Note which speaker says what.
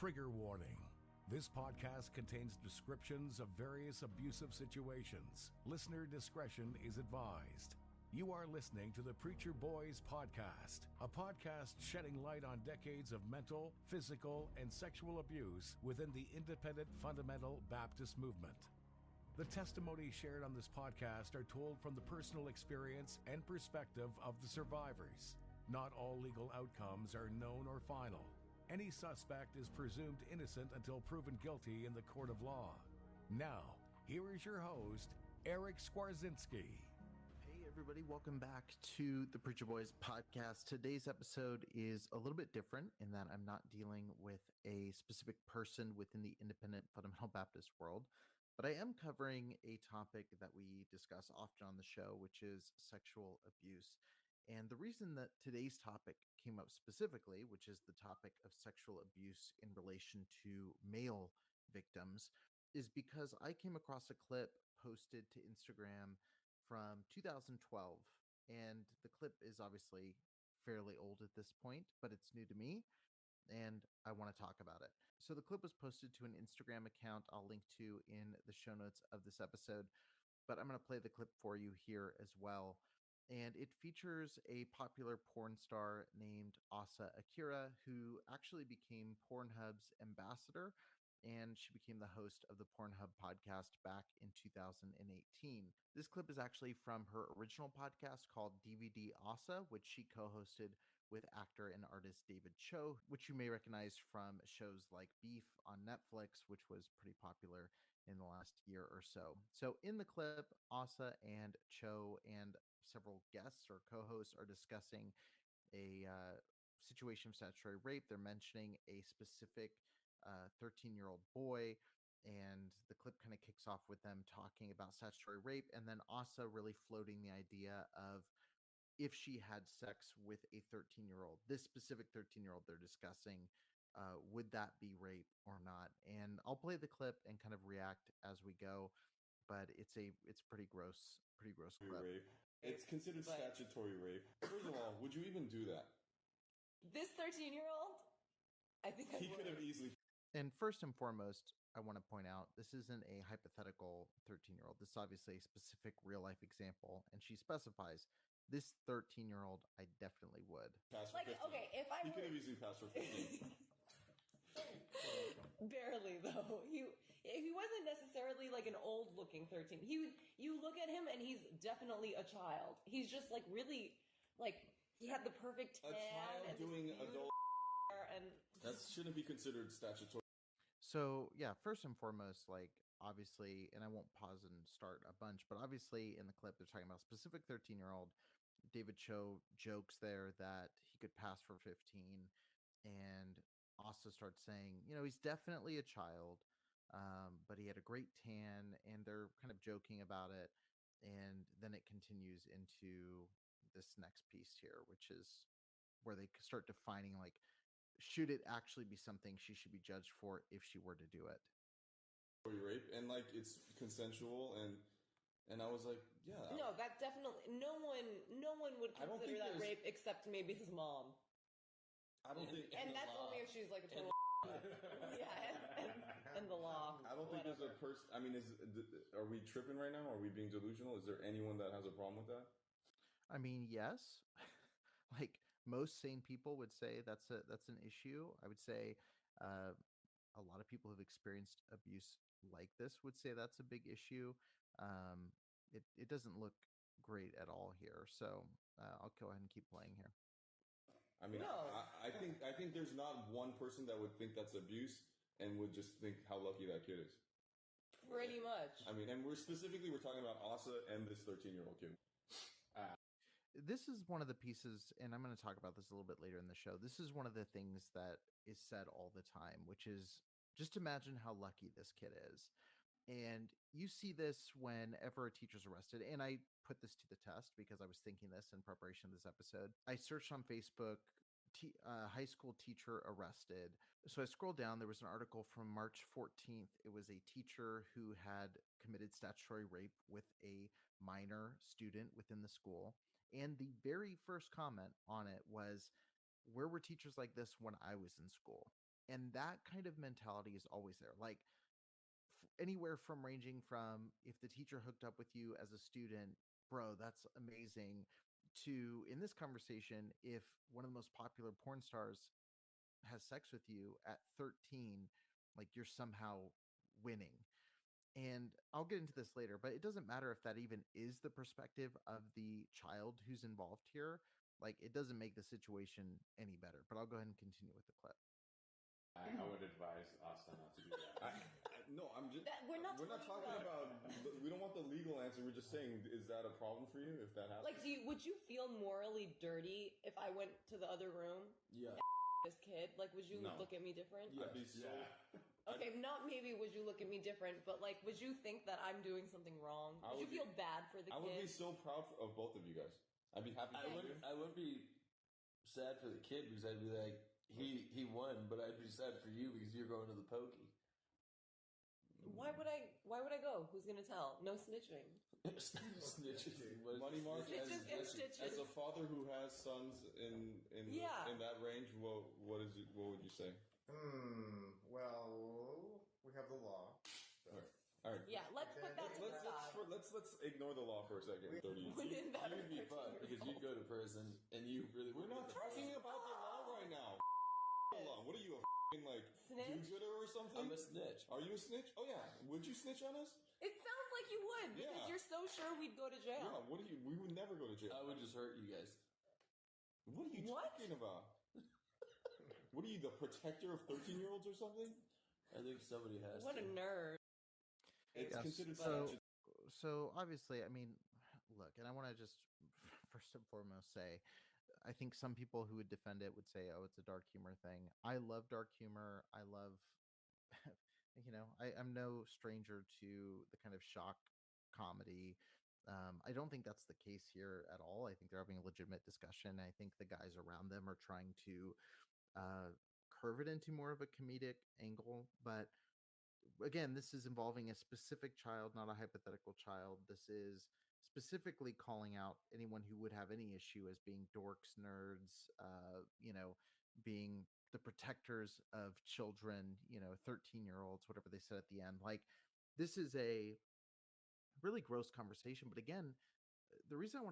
Speaker 1: Trigger warning. This podcast contains descriptions of various abusive situations. Listener discretion is advised. You are listening to the Preacher Boys Podcast, a podcast shedding light on decades of mental, physical, and sexual abuse within the independent fundamental Baptist movement. The testimonies shared on this podcast are told from the personal experience and perspective of the survivors. Not all legal outcomes are known or final. Any suspect is presumed innocent until proven guilty in the court of law. Now, here is your host, Eric Skwarczynski.
Speaker 2: Hey everybody, welcome back to the Preacher Boys Podcast. Today's episode is a little bit different in that I'm not dealing with a specific person within the independent fundamental Baptist world, but I am covering a topic that we discuss often on the show, which is sexual abuse. And the reason that today's topic came up specifically, which is the topic of sexual abuse in relation to male victims, is because I came across a clip posted to Instagram from 2012. And the clip is obviously fairly old at this point, but it's new to me, and I want to talk about it. So the clip was posted to an Instagram account I'll link to in the show notes of this episode, but I'm going to play the clip for you here as well. And it features a popular porn star named Asa Akira, who actually became Pornhub's ambassador, and she became the host of the Pornhub podcast back in 2018. This clip is actually from her original podcast called DVD Asa, which she co-hosted with actor and artist David Cho, which you may recognize from shows like Beef on Netflix, which was pretty popular in the last year or so. So in the clip, Asa and Cho and several guests or co-hosts are discussing a situation of statutory rape. They're mentioning a specific 13-year-old boy, and the clip kind of kicks off with them talking about statutory rape, and then Asa really floating the idea of if she had sex with a 13-year-old, this specific 13-year-old they're discussing, would that be rape or not? And I'll play the clip and kind of react as we go, but it's pretty gross clip.
Speaker 3: Rape. It's considered statutory rape. First of all, would you even do that?
Speaker 4: This 13-year-old? I think
Speaker 3: he could have easily.
Speaker 2: And first and foremost, I want to point out this isn't a hypothetical 13-year-old. This is obviously a specific real life example, and she specifies this 13-year-old I definitely would.
Speaker 3: Pass for
Speaker 4: like
Speaker 3: 15.
Speaker 4: Okay, if I
Speaker 3: he could have easily passed for 15.
Speaker 4: Barely though. He wasn't necessarily like an old looking 13. You look at him and he's definitely a child. He's just like really like he had the perfect tan.
Speaker 3: A child
Speaker 4: and
Speaker 3: doing adult
Speaker 4: and
Speaker 3: that shouldn't be considered statutory.
Speaker 2: So yeah, first and foremost, like obviously, and I won't pause and start a bunch, but obviously in the clip they're talking about a specific 13-year-old. David Cho jokes there that he could pass for 15, and Asa starts saying, he's definitely a child, but he had a great tan, and they're kind of joking about it. And then it continues into this next piece here, which is where they start defining, like, should it actually be something she should be judged for if she were to do it?
Speaker 3: Rape, and like it's consensual, and I was like, yeah.
Speaker 4: No, that definitely no one would consider that rape except maybe his mom.
Speaker 3: I don't think,
Speaker 4: and that's only if she's like a total. Yeah, and the law.
Speaker 3: I don't think there's a person. I mean, are we tripping right now? Are we being delusional? Is there anyone that has a problem with that?
Speaker 2: I mean, yes. Like most sane people would say that's an issue. I would say a lot of people who've experienced abuse like this would say that's a big issue. It doesn't look great at all here. So I'll go ahead and keep playing here.
Speaker 3: I mean, no. I think there's not one person that would think that's abuse and would just think how lucky that kid is.
Speaker 4: Pretty much.
Speaker 3: I mean, and we're talking about Asa and this 13-year-old kid.
Speaker 2: This is one of the pieces, and I'm going to talk about this a little bit later in the show. This is one of the things that is said all the time, which is just imagine how lucky this kid is. And you see this whenever a teacher's arrested. And I put this to the test because I was thinking this in preparation of this episode. I searched on Facebook, high school teacher arrested. So I scrolled down. There was an article from March 14th. It was a teacher who had committed statutory rape with a minor student within the school. And the very first comment on it was, where were teachers like this when I was in school? And that kind of mentality is always there. Like anywhere from ranging from if the teacher hooked up with you as a student, bro, that's amazing, to in this conversation, if one of the most popular porn stars has sex with you at 13, like you're somehow winning. And I'll get into this later, but it doesn't matter if that even is the perspective of the child who's involved here. Like, it doesn't make the situation any better. But I'll go ahead and continue with the clip.
Speaker 5: I would advise Asa not to do that.
Speaker 3: No, I'm just.
Speaker 4: We're not
Speaker 3: talking about. We don't want the legal answer. We're just saying, is that a problem for you if that happens?
Speaker 4: Like, would you feel morally dirty if I went to the other room?
Speaker 5: Yeah.
Speaker 4: This kid, like, would you
Speaker 3: No.
Speaker 4: look at me different?
Speaker 3: I'd be so.
Speaker 4: Okay, not maybe would you look at me different, but like, would you think that I'm doing something wrong? Would you feel bad for the kid?
Speaker 3: I would be so proud of both of you guys. I'd be happy.
Speaker 5: I wouldn't be sad for the kid because I'd be like, he won, but I'd be sad for you because you're going to the pokey.
Speaker 4: Why would I go? Who's gonna tell? No snitching.
Speaker 5: Snitches.
Speaker 3: Money Mark,
Speaker 4: Snitches get stitches.
Speaker 3: as a father who has sons in that range, what would you say?
Speaker 6: Well, we have the law. So.
Speaker 3: All right.
Speaker 4: Yeah, let's put that to the side.
Speaker 3: Let's ignore the law for a second. 30
Speaker 4: Wouldn't that
Speaker 5: You'd be fun because you'd go to prison and you really.
Speaker 3: We're not talking about the law right now. Law. What are you, a like
Speaker 4: Snitch?
Speaker 3: do-gooder or something?
Speaker 5: I'm a snitch.
Speaker 3: Are you a snitch? Oh yeah. Would you snitch on us?
Speaker 4: It sounds like you would because
Speaker 3: Yeah.
Speaker 4: you're so sure we'd go to jail.
Speaker 3: Yeah. We would never go to jail.
Speaker 5: I would just hurt you guys.
Speaker 3: What are you talking about? What are you, the protector of 13-year-olds or something?
Speaker 5: I think somebody has.
Speaker 4: What
Speaker 5: to.
Speaker 4: a nerd.
Speaker 3: It's
Speaker 2: Yes.
Speaker 3: considered
Speaker 2: So obviously, I mean, look, and I want to just first and foremost say, I think some people who would defend it would say, oh, it's a dark humor thing. I love dark humor. I love, I'm no stranger to the kind of shock comedy. I don't think that's the case here at all. I think they're having a legitimate discussion. I think the guys around them are trying to curve it into more of a comedic angle. But again, this is involving a specific child, not a hypothetical child. This is specifically calling out anyone who would have any issue as being dorks, nerds, being the protectors of children, 13-year-olds, whatever they said at the end. Like, this is a really gross conversation. But again, the reason I want